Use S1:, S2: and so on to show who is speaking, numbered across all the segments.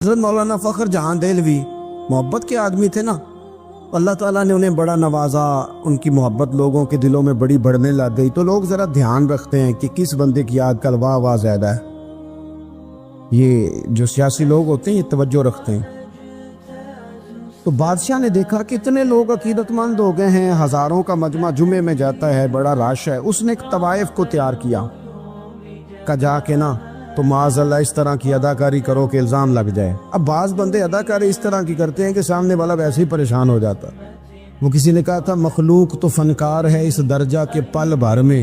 S1: حضرت مولانا فخر جہاں دہلوی محبت کے آدمی تھے نا، اللہ تعالیٰ نے انہیں بڑا نوازا، ان کی محبت لوگوں کے دلوں میں بڑی بڑھنے لگ گئی۔ تو لوگ ذرا دھیان رکھتے ہیں کہ کس بندے کی آج کل واہ واہ زیادہ ہے۔ یہ جو سیاسی لوگ ہوتے ہیں یہ توجہ رکھتے ہیں۔ تو بادشاہ نے دیکھا کہ اتنے لوگ عقیدت مند ہو گئے ہیں، ہزاروں کا مجمع جمعے میں جاتا ہے، بڑا رش ہے۔ اس نے ایک طوائف کو تیار کیا کہ جا کے نا تو معاذ اللہ اس طرح کی اداکاری کرو کہ الزام لگ جائے۔ اب بعض بندے اداکاری اس طرح کی کرتے ہیں کہ سامنے والا ویسے ہی پریشان ہو جاتا۔ وہ کسی نے کہا تھا مخلوق تو فنکار ہے اس درجہ کے پل بھر میں،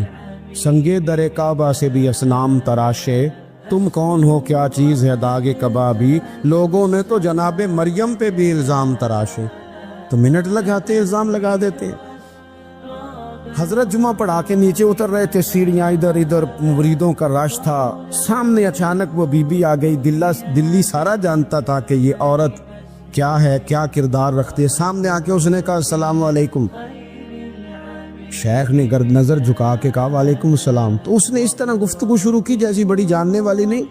S1: سنگے در کعبہ سے بھی اسنام تراشے، تم کون ہو کیا چیز ہے داغ کبابی، لوگوں نے تو جناب مریم پہ بھی الزام تراشے۔ تو منٹ لگاتے الزام لگا دیتے۔ حضرت جمعہ پڑھا کے نیچے اتر رہے تھے، سیڑھیاں ادھر ادھر مریدوں کا رش تھا۔ سامنے اچانک وہ بی بی آ گئی۔ دلی سارا جانتا تھا کہ یہ عورت کیا ہے، کیا کردار رکھتی ہے۔ سامنے آ کے اس نے کہا السلام علیکم۔ شیخ نے گرد نظر جھکا کے کہا وعلیکم السلام۔ تو اس نے اس طرح گفتگو شروع کی جیسی بڑی جاننے والی نہیں۔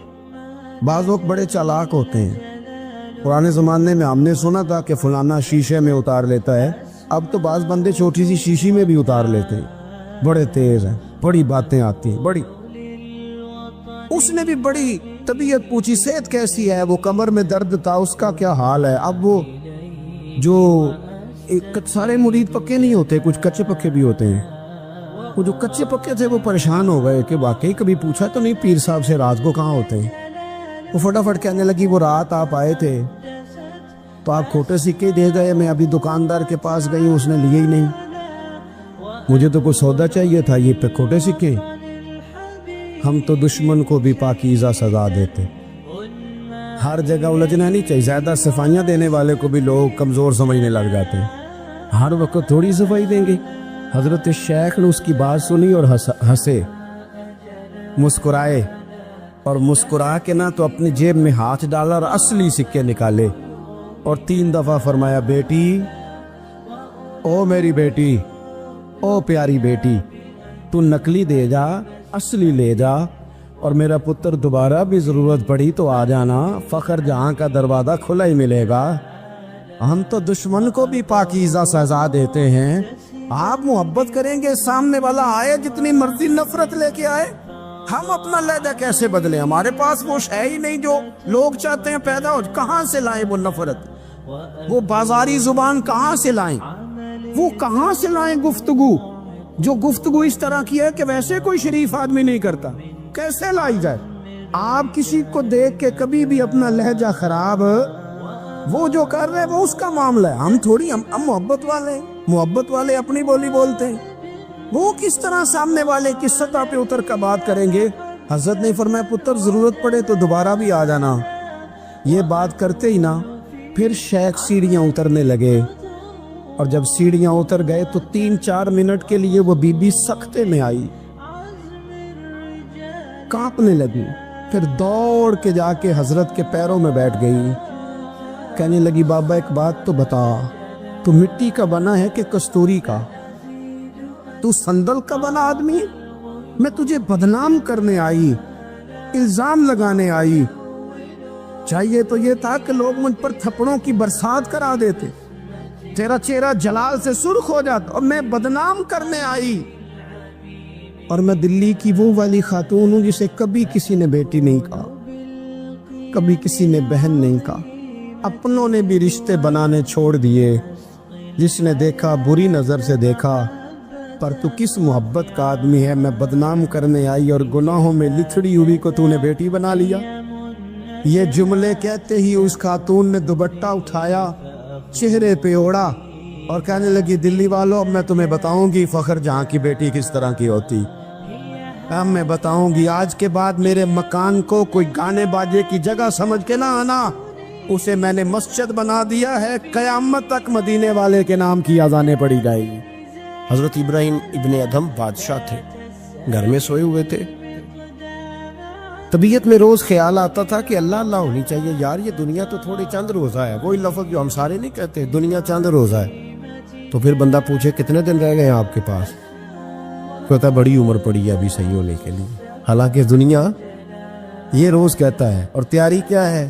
S1: بعض لوگ بڑے چالاک ہوتے ہیں۔ پرانے زمانے میں ہم نے سنا تھا کہ فلانا شیشے میں اتار لیتا ہے، اب تو بعض بندے چھوٹی سی شیشی میں بھی اتار لیتے ہیں۔ بڑے تیز ہیں، بڑی باتیں آتی ہیں، بڑی۔ اس نے بھی بڑی طبیعت پوچھی، صحت کیسی ہے؟ وہ کمر میں درد تھا، اس کا کیا حال ہے؟ اب وہ جو سارے مرید پکے نہیں ہوتے، کچھ کچے پکے بھی ہوتے ہیں۔ وہ جو کچے پکے تھے وہ پریشان ہو گئے کہ واقعی کبھی پوچھا تو نہیں پیر صاحب سے رات کو کہاں ہوتے ہیں۔ وہ فٹافٹ کہنے لگی وہ رات آپ آئے تھے تو آپ کھوٹے سکے دے گئے، میں ابھی دکاندار کے پاس گئی ہوں، اس نے لیے ہی نہیں، مجھے تو کوئی سودا چاہیے تھا، یہ پہ کھوٹے سکے۔ ہم تو دشمن کو بھی پاکیزہ سزا دیتے۔ ہر جگہ الجھنا نہیں چاہیے، زیادہ صفائیاں دینے والے کو بھی لوگ کمزور سمجھنے لگ جاتے ہیں۔ ہر وقت تھوڑی صفائی دیں گے۔ حضرت شیخ نے اس کی بات سنی اور ہنسے، مسکرائے، اور مسکرا کے نہ تو اپنی جیب میں ہاتھ ڈالا اور اصلی سکے نکالے اور 3 دفعہ فرمایا بیٹی، او میری بیٹی، او پیاری بیٹی، تو نقلی دے جا، اصلی لے جا، اور میرا پتر دوبارہ بھی ضرورت پڑی تو آ جانا، فخر جہاں کا دروازہ کھلا ہی ملے گا۔ ہم تو دشمن کو بھی پاکیزہ سزا دیتے ہیں۔ آپ محبت کریں گے، سامنے والا آئے جتنی مرضی نفرت لے کے آئے، ہم اپنا لہجہ کیسے بدلیں؟ ہمارے پاس وہ ہے ہی نہیں جو لوگ چاہتے ہیں پیدا ہو۔ کہاں سے لائیں وہ نفرت؟ وہ بازاری زبان کہاں سے لائیں؟ وہ کہاں سے لائیں گفتگو جو گفتگو اس طرح کی ہے کہ ویسے کوئی شریف آدمی نہیں کرتا؟ کیسے لائی جائے؟ آپ کسی کو دیکھ کے کبھی بھی اپنا لہجہ خراب، وہ جو کر رہے ہیں وہ اس کا معاملہ ہے، ہم تھوڑی، ہم محبت والے ہیں، محبت والے اپنی بولی بولتے ہیں۔ وہ کس طرح سامنے والے کی سطح پہ اتر کر بات کریں گے؟ حضرت نے فرمایا پتر ضرورت پڑے تو دوبارہ بھی آ جانا۔ یہ بات کرتے ہی نا پھر شیخ سیڑھیاں اترنے لگے، اور جب سیڑھیاں اتر گئے تو 3-4 منٹ کے لیے وہ بی بی سکتے میں آئی، کانپنے لگی، پھر دوڑ کے جا کے حضرت کے پیروں میں بیٹھ گئی، کہنے لگی بابا ایک بات تو بتا، تو مٹی کا بنا ہے کہ کستوری کا؟ تو سندل کا بنا آدمی ہے؟ میں تجھے بدنام کرنے آئی، الزام لگانے آئی، چاہیے تو یہ تھا کہ لوگ مجھ پر تھپڑوں کی برسات کرا دیتے، تیرا چہرہ جلال سے سرخ ہو جاتا، اور میں بدنام کرنے آئی۔ اور میں دلی کی وہ والی خاتون ہوں جسے کبھی کسی نے بیٹی نہیں کہا، کبھی کسی نے بہن نہیں کہا، اپنوں نے بھی رشتے بنانے چھوڑ دیے، جس نے دیکھا بری نظر سے دیکھا، پر تو کس محبت کا آدمی ہے؟ میں بدنام کرنے آئی اور گناہوں میں لتھڑی ہوئی کو تو نے بیٹی بنا لیا۔ یہ جملے کہتے ہی اس خاتون نے دوپٹہ اٹھایا، چہرے پہ اوڑا، اور کہنے لگی دلی والوں اب میں تمہیں بتاؤں گی فخر جہاں کی بیٹی کس طرح کی ہوتی، اب میں بتاؤں گی۔ آج کے بعد میرے مکان کو کوئی گانے باجے کی جگہ سمجھ کے نہ آنا، اسے میں نے مسجد بنا دیا ہے، قیامت تک مدینے والے کے نام کی اذانیں پڑی جائے گی۔ حضرت ابراہیم ابن ادھم بادشاہ تھے، گھر میں سوئے ہوئے تھے، طبیعت میں روز خیال آتا تھا کہ اللہ اللہ ہونی چاہیے، یار یہ دنیا تو تھوڑی چند روزہ ہے، وہی لفظ جو ہم سارے نہیں کہتے، دنیا چند روزہ ہے۔ تو پھر بندہ پوچھے کتنے دن رہ گئے ہیں آپ کے پاس؟ کہتا بڑی عمر پڑی ہے ابھی صحیح ہونے کے لیے، حالانکہ دنیا یہ روز کہتا ہے، اور تیاری کیا ہے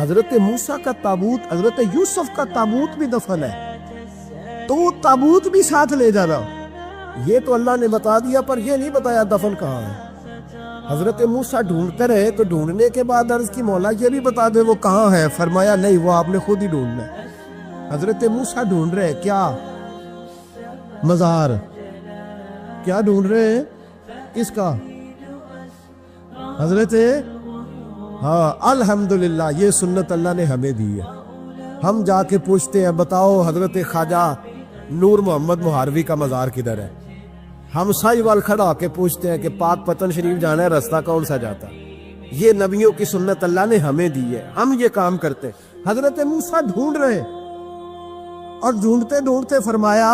S1: حضرت موسیٰ کا تابوت، حضرت یوسف کا تابوت بھی دفن ہے، تو وہ تابوت بھی ساتھ لے جانا، یہ تو اللہ نے بتا دیا، پر یہ نہیں بتایا دفن کہاں ہے۔ حضرت موسیٰ ڈھونڈتے رہے، تو ڈھونڈنے کے بعد عرض کی مولا یہ بھی بتا دے وہ کہاں ہے، فرمایا نہیں، وہ آپ نے خود ہی ڈھونڈنا ہے۔ حضرت موسیٰ ڈھونڈ رہے کیا؟ مزار۔ کیا ڈھونڈ رہے ہیں؟ کس کا؟ حضرت الحمدللہ، یہ سنت اللہ نے ہمیں دی ہے۔ ہم جا کے پوچھتے ہیں بتاؤ حضرت خواجہ نور محمد مہاروی کا مزار کدھر ہے؟ ہم سائی وال کھڑا ہو کے پوچھتے ہیں کہ پاک پتن شریف جانا ہے، راستہ کون سا جاتا ہے؟ یہ نبیوں کی سنت اللہ نے ہمیں دی ہے، ہم یہ کام کرتے ہیں۔ حضرت موسیٰ ڈھونڈ رہے، اور ڈھونڈتے ڈھونڈتے فرمایا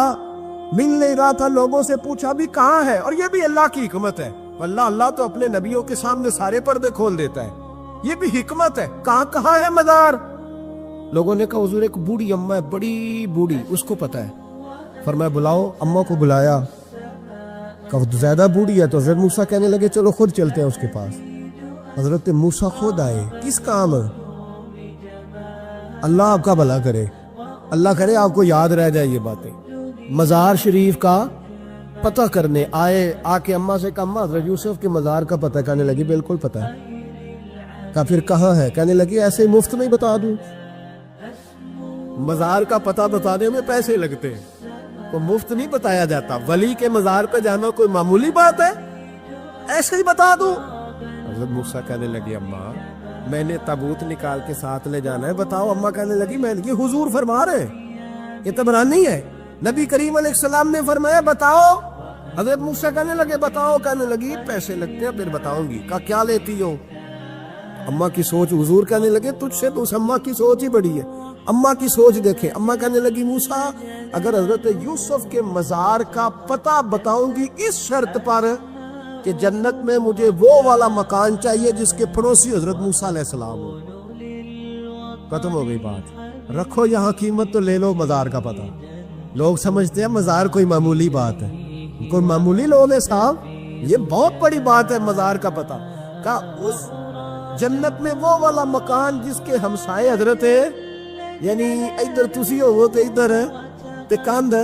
S1: مل نہیں رہا تھا، لوگوں سے پوچھا بھی کہاں ہے، اور یہ بھی اللہ کی حکمت ہے۔ اللہ تو اپنے نبیوں کے سامنے سارے پردے کھول دیتا ہے، یہ بھی حکمت ہے۔ کہاں ہے مزار؟ لوگوں نے کہا حضور ایک بوڑھی اماں ہے، بڑی بوڑھی، اس کو پتا ہے۔ فرمایا بلاؤ۔ اماں کو بلایا، کہا زیادہ بوڑھی ہے، تو حضرت موسیٰ کہنے لگے چلو خود چلتے ہیں اس کے پاس۔ حضرت موسیٰ خود آئے، کس کام؟ اللہ آپ کا بھلا کرے، اللہ کرے آپ کو یاد رہ جائے یہ باتیں۔ مزار شریف کا پتہ کرنے آئے، آ کے اماں سے کہا اماں حضرت یوسف کے مزار کا پتہ، کہنے لگی بالکل پتہ ہے۔ کہا پھر کہاں ہے؟ کہنے لگی ایسے ہی مفت میں بتا دوں، مزار کا پتہ بتانے میں پیسے لگتے ہیں، تو مفت نہیں بتایا جاتا۔ ولی کے مزار پہ جانا کوئی معمولی بات ہے؟ ایسے ہی بتا دوں۔ حضرت موسیٰ کہنے لگی اماں میں نے تابوت نکال کے ساتھ لے جانا ہے، بتاؤ۔ اماں کہنے لگی میں یہ حضور فرما رہے ہیں، یہ طبرانی ہے، نبی کریم علیہ السلام نے فرمایا بتاؤ۔ حضرت موسیٰ کہنے لگے بتاؤ، کہنے لگی پیسے لگتے ہیں پھر بتاؤں گی۔ کہا کیا لیتی ہو؟ اماں کی سوچ، حضور کہنے لگے تجھ سے تو اس اماں کی سوچ ہی بڑی ہے، اماں کی سوچ دیکھیں۔ اماں کہنے لگی موسیٰ اگر حضرت یوسف کے مزار کا پتہ بتاؤں گی اس شرط پر کہ جنت میں مجھے وہ والا مکان چاہیے جس کے پڑوسی حضرت موسیٰ علیہ السلام ہو۔ ختم ہو گئی بات، رکھو یہاں قیمت تو لے لو مزار کا پتہ۔ لوگ سمجھتے ہیں مزار کوئی معمولی بات ہے، کوئی معمولی لوگ ہیں صاحب، یہ بہت بڑی بات ہے مزار کا پتہ۔ کہا اس جنت میں وہ والا مکان جس کے ہمسائے حضرت ہے، یعنی ادھر تسی ہو تو ادھر تے کاندھ،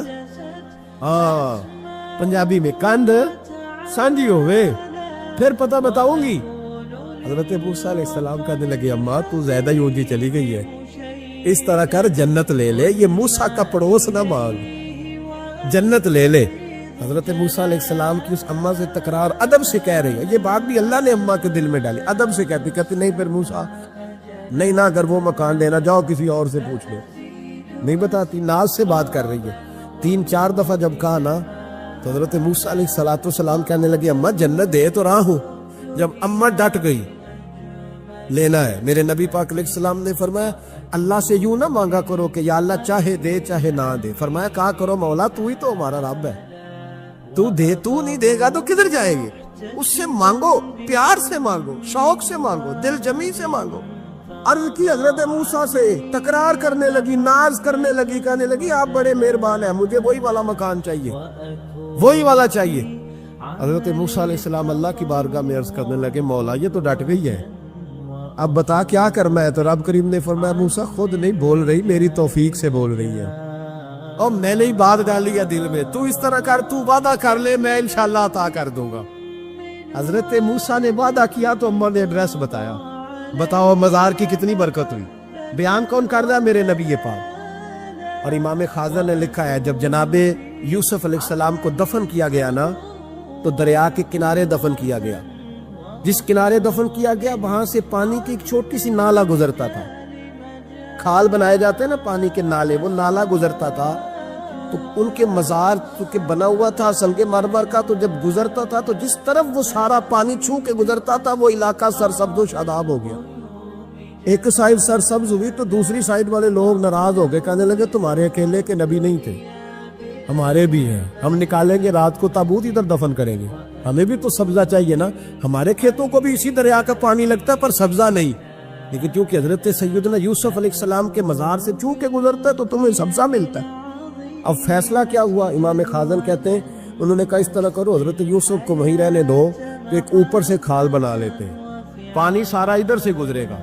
S1: پنجابی میں کاندھ سانجی ہوئے، پھر پتہ بتاؤں گی۔ حضرت موسیٰ علیہ السلام کہنے لگے اماں تو زیادہ ہی اونچی چلی گئی ہے، اس طرح کر جنت لے لے، یہ موسیٰ کا پڑوس نہ مانگ، جنت لے لے۔ حضرت موسیٰ علیہ السلام کی اس اماں سے تکرار ادب سے کہہ رہی ہے، یہ بات بھی اللہ نے اماں کے دل میں ڈالی، ادب سے کہتی نہیں پھر موسیٰ نہیں، نہ اگر وہ مکان لینا جاؤ کسی اور سے پوچھ لو، نہیں بتاتی، ناز سے بات کر رہی ہے۔ 3-4 دفعہ جب کہا نا تو حضرت موسیٰ علیہ السلام کہنے لگے اماں جنت دے تو رہا ہوں۔ جب اماں ڈٹ گئی لینا ہے، میرے نبی پاک علیہ السلام نے فرمایا اللہ سے یوں نہ مانگا کرو کہ یا اللہ چاہے دے چاہے نہ دے، فرمایا کہا کرو مولا تو ہی تو ہمارا رب ہے، تو دے، تو نہیں دے گا تو کدھر جائے گی؟ اس سے مانگو، پیار سے مانگو، شوق سے مانگو، دل جمی سے مانگو۔ عرض کی حضرت موسیٰ سے، تکرار کرنے لگی، ناز کرنے لگی، کہنے لگی آپ بڑے مہربان ہیں، مجھے وہی والا مکان چاہیے، وہی والا چاہیے۔ حضرت موسیٰ علیہ السلام اللہ کی بارگاہ میں عرض کرنے لگے مولا یہ تو ڈٹ گئی ہے، اب بتا کیا کرنا ہے؟ تو رب کریم نے فرمایا موسیٰ خود نہیں بول رہی، میری توفیق سے بول رہی ہے، اور میں نے ہی بات ڈالی ہے دل میں، تو اس طرح کر، تو وعدہ کر لے میں انشاءاللہ عطا کر دوں گا۔ حضرت موسیٰ نے وعدہ کیا تو اماں نے ایڈریس بتایا، بتاؤ مزار کی کتنی برکت ہوئی۔ بیان کون کر رہا ہے؟ میرے نبی پاک۔ اور امام خازن نے لکھا ہے جب جناب یوسف علیہ السلام کو دفن کیا گیا نا تو دریا کے کنارے دفن کیا گیا، جس کنارے دفن کیا گیا وہاں سے پانی کی ایک چھوٹی سی نالا گزرتا تھا، کھال بنائے جاتے ہیں نا پانی کے نالے، وہ نالا گزرتا تھا، تو ان کے مزار چونکہ بنا ہوا تھا سنگ مرمر کا، تو جب گزرتا تھا تو جس طرف وہ سارا پانی چھو کے گزرتا تھا وہ علاقہ سرسبز و شاداب ہو گیا۔ ایک سائڈ سرسبز ہوئی تو دوسری سائڈ والے لوگ ناراض ہو گئے، کہنے لگے تمہارے اکیلے کے نبی نہیں تھے، ہمارے بھی ہیں، ہم نکالیں گے رات کو تابوت ادھر دفن کریں گے، ہمیں بھی تو سبزہ چاہیے نا، ہمارے کھیتوں کو بھی اسی دریا کا پانی لگتا ہے پر سبزہ نہیں، لیکن چونکہ حضرت سیدنا یوسف علیہ السلام کے مزار سے چوں کے گزرتا ہے تو تمہیں سبزہ ملتا ہے۔ اب فیصلہ کیا ہوا؟ امام خازن کہتے ہیں انہوں نے کہا اس طرح کرو حضرت یوسف کو وہیں رہنے دو، تو ایک اوپر سے کھال بنا لیتے ہیں، پانی سارا ادھر سے گزرے گا،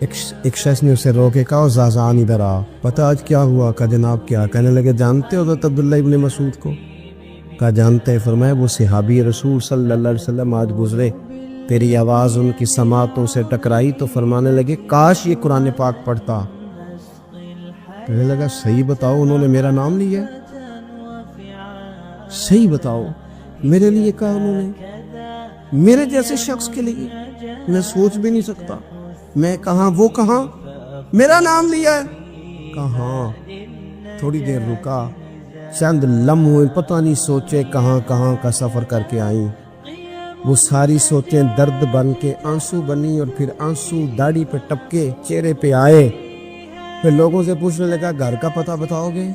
S1: ایک شخص نے اسے روکے کہا زازان ادھر آ، پتہ آج کیا ہوا؟ کہا جناب کیا؟ کہنے لگے جانتے ہو حضرت عبداللہ ابن مسعود کو؟ کہا جانتے ہیں۔ فرمایا وہ صحابی رسول صلی اللہ علیہ وسلم آج گزرے، تیری آواز ان کی سماعتوں سے ٹکرائی تو فرمانے لگے کاش یہ قرآن پاک پڑھتا۔ کہنے لگا صحیح بتاؤ انہوں نے میرا نام لیا؟ صحیح بتاؤ میرے لیے کہا انہوں نے؟ میرے جیسے شخص کے لیے؟ میں سوچ بھی نہیں سکتا، میں کہاں وہ کہاں، میرا نام لیا ہے؟ کہاں؟ تھوڑی دیر رکا، چند لمحے پتہ نہیں سوچے کہاں کہاں کا سفر کر کے آئیں۔ وہ ساری سوچیں درد بن کے آنسو بنی، اور پھر آنسو داڑھی پہ ٹپکے چہرے پہ آئے۔ پھر لوگوں سے پوچھنے لگا گھر کا پتہ بتاؤ گے؟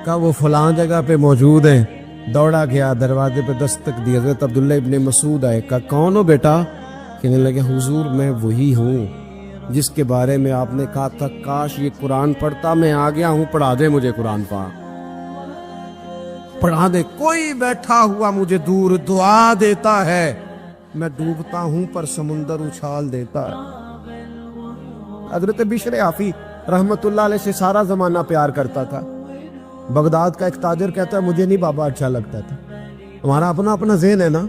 S1: کہا وہ فلاں جگہ پہ موجود ہے۔ دوڑا گیا، دروازے پہ دستک دی، حضرت عبداللہ ابن مسعود آئے۔ کہا کون ہو بیٹا؟ کہنے لگے حضور میں وہی ہوں جس کے بارے میں آپ نے کہا تھا کاش یہ قرآن پڑھتا، میں آ گیا ہوں، پڑھا دے مجھے قرآن پاک، پڑھا دے۔ کوئی بیٹھا ہوا مجھے دور دعا دیتا ہے، میں ڈوبتا ہوں پر سمندر اچھال دیتا ہے۔ حضرت بشر حافی رحمت اللہ علیہ سے سارا زمانہ پیار کرتا تھا۔ بغداد کا ایک تاجر کہتا ہے مجھے نہیں بابا اچھا لگتا تھا۔ ہمارا اپنا اپنا ذہن ہے نا،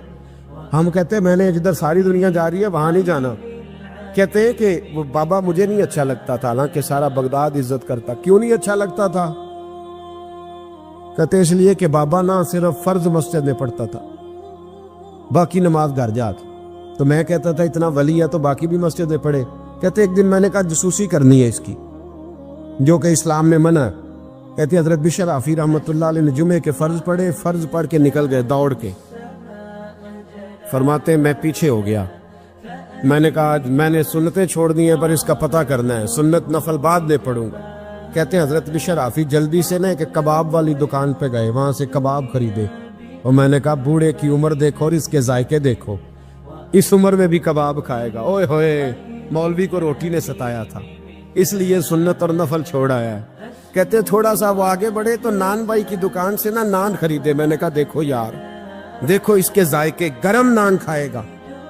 S1: ہم کہتے ہیں میں نے جدھر ساری دنیا جا رہی ہے وہاں نہیں جانا۔ کہتے ہیں کہ وہ بابا مجھے نہیں اچھا لگتا تھا، حالانکہ سارا بغداد عزت کرتا۔ کیوں نہیں اچھا لگتا تھا؟ کہتے اس لیے کہ بابا نہ صرف فرض مسجد میں پڑھتا تھا، باقی نماز گھر جاتا۔ تو میں کہتا تھا اتنا ولی ہے تو باقی بھی مسجد میں پڑھے۔ کہتے ایک دن میں نے کہا جاسوسی کرنی ہے اس کی، جو کہ اسلام میں منع ہے۔ کہتے حضرت بشر حافی رحمت اللہ علیہ نے جمعے کے فرض پڑھے، فرض پڑھ کے نکل گئے دوڑ کے۔ فرماتے میں پیچھے ہو گیا، میں نے کہا میں نے سنتیں چھوڑ دی ہیں پر اس کا پتہ کرنا ہے، سنت نفل بعد میں پڑھوں گا۔ کہتے ہیں حضرت بشر حافی جلدی سے نا کہ کباب والی دکان پہ گئے، وہاں سے کباب خریدے، اور میں نے کہا بوڑھے کی عمر دیکھو اور اس کے ذائقے دیکھو، اس عمر میں بھی کباب کھائے گا۔ اوئے ہوئے، مولوی کو روٹی نے ستایا تھا، اس لیے سنت اور نفل چھوڑ آیا ہے۔ کہتے تھوڑا سا وہ آگے بڑھے تو نان بھائی کی دکان سے نا نان خریدے، میں نے کہا دیکھو یار، دیکھو اس کے ذائقے، گرم نان کھائے گا۔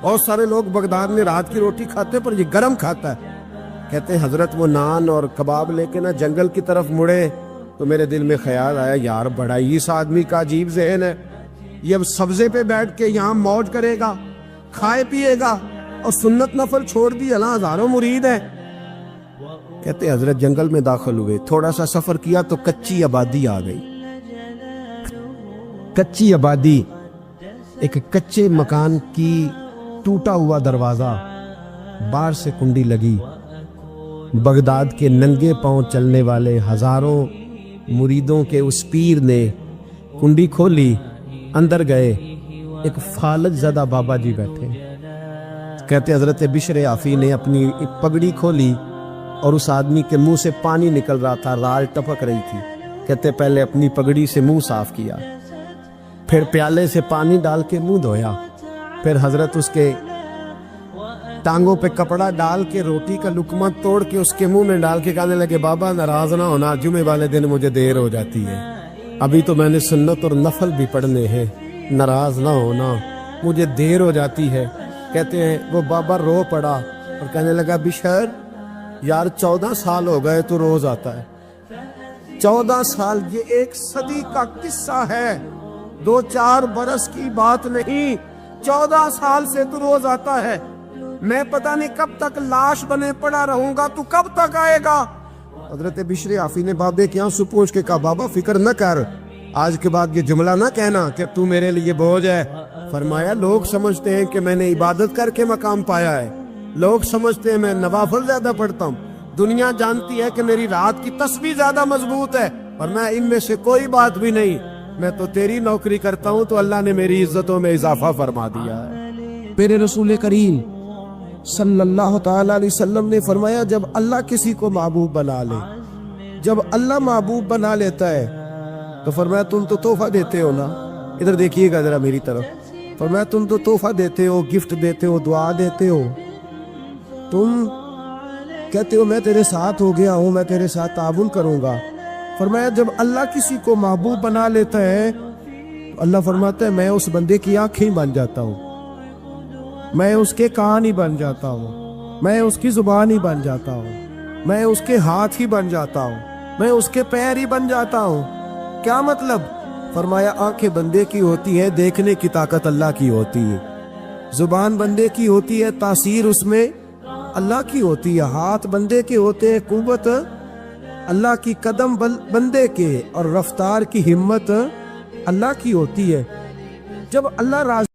S1: بہت سارے لوگ بغداد میں رات کی روٹی کھاتے پر یہ گرم کھاتا ہے۔ کہتے ہیں حضرت وہ نان اور کباب لے کے نا جنگل کی طرف مڑے تو میرے دل میں خیال آیا یار بڑا ہی اس آدمی کا عجیب ذہن ہے، یہ اب سبزے پہ بیٹھ کے یہاں موج کرے گا، کھائے پیے گا، اور سنت نفل چھوڑ دی، اللہ ہزاروں مرید ہے۔ کہتے حضرت جنگل میں داخل ہوئے، تھوڑا سا سفر کیا تو کچی آبادی آ گئی۔ کچی آبادی، ایک کچے مکان کی ٹوٹا ہوا دروازہ، باہر سے کنڈی لگی۔ بغداد کے ننگے پاؤں چلنے والے ہزاروں مریدوں کے اس پیر نے کنڈی کھولی، اندر گئے، ایک فالج زدہ بابا جی بیٹھے۔ کہتے حضرت بشر حافی نے اپنی پگڑی کھولی اور اس آدمی کے منہ سے پانی نکل رہا تھا، رال ٹپک رہی تھی۔ کہتے پہلے اپنی پگڑی سے منہ صاف کیا، پھر پیالے سے پانی ڈال کے منہ دھویا، پھر حضرت اس کے ٹانگوں پہ کپڑا ڈال کے روٹی کا لقمہ توڑ کے اس کے منہ میں ڈال کے کہنے لگے بابا ناراض نہ ہونا، جمعے والے دن مجھے دیر ہو جاتی ہے، ابھی تو میں نے سنت اور نفل بھی پڑھنے ہیں، ناراض نہ ہونا، مجھے دیر ہو جاتی ہے۔ کہتے ہیں وہ بابا رو پڑا اور کہنے لگا بشر یار 14 سال ہو گئے تو روز آتا ہے، 14 سال، یہ ایک صدی کا قصہ ہے، 2-4 برس کی بات نہیں، 14 سال سے تو روز آتا ہے، میں پتہ نہیں کب تک لاش بنے پڑا رہوں گا، تو کب تک آئے گا؟ حضرت بشر حافی نے بابے کی آنسو پوچھ کے کہا بابا فکر نہ کر، آج کے بعد یہ جملہ نہ کہنا کہ تو میرے لیے بوجھ ہے۔ فرمایا لوگ سمجھتے ہیں کہ میں نے عبادت کر کے مقام پایا ہے، لوگ سمجھتے ہیں میں نوافل زیادہ پڑھتا ہوں، دنیا جانتی ہے کہ میری رات کی تسبیح زیادہ مضبوط ہے، اور میں ان میں سے کوئی بات بھی نہیں، میں تو تیری نوکری کرتا ہوں تو اللہ نے میری عزتوں میں اضافہ فرما دیا ہے۔ میرے رسول کریم صلی اللہ تعالی علیہ وسلم نے فرمایا جب اللہ کسی کو محبوب بنا لے، جب اللہ محبوب بنا لیتا ہے تو فرمایا تم تو تحفہ دیتے ہو نا، ادھر دیکھیے گا ذرا میری طرف، فرمایا تم تو تحفہ دیتے ہو، گفٹ دیتے ہو، دعا دیتے ہو، تم کہتے ہو میں تیرے ساتھ ہو گیا ہوں، میں تیرے ساتھ تعاون کروں گا۔ فرمایا جب اللہ کسی کو محبوب بنا لیتا ہے تو اللہ فرماتا ہے میں اس بندے کی آنکھیں بن جاتا ہوں، میں اس کے کان ہی بن جاتا ہوں،
S2: میں اس کی زبان ہی بن جاتا ہوں، میں اس کے ہاتھ ہی بن جاتا ہوں، میں اس کے پیر ہی بن جاتا ہوں۔ کیا مطلب؟ فرمایا آنکھیں بندے کی ہوتی ہیں، دیکھنے کی طاقت اللہ کی ہوتی ہے، زبان بندے کی ہوتی ہے، تاثیر اس میں اللہ کی ہوتی ہے، ہاتھ بندے کے ہوتے ہیں، قوت اللہ کی، قدم بندے کے، اور رفتار کی ہمت اللہ کی ہوتی ہے۔ جب اللہ راضی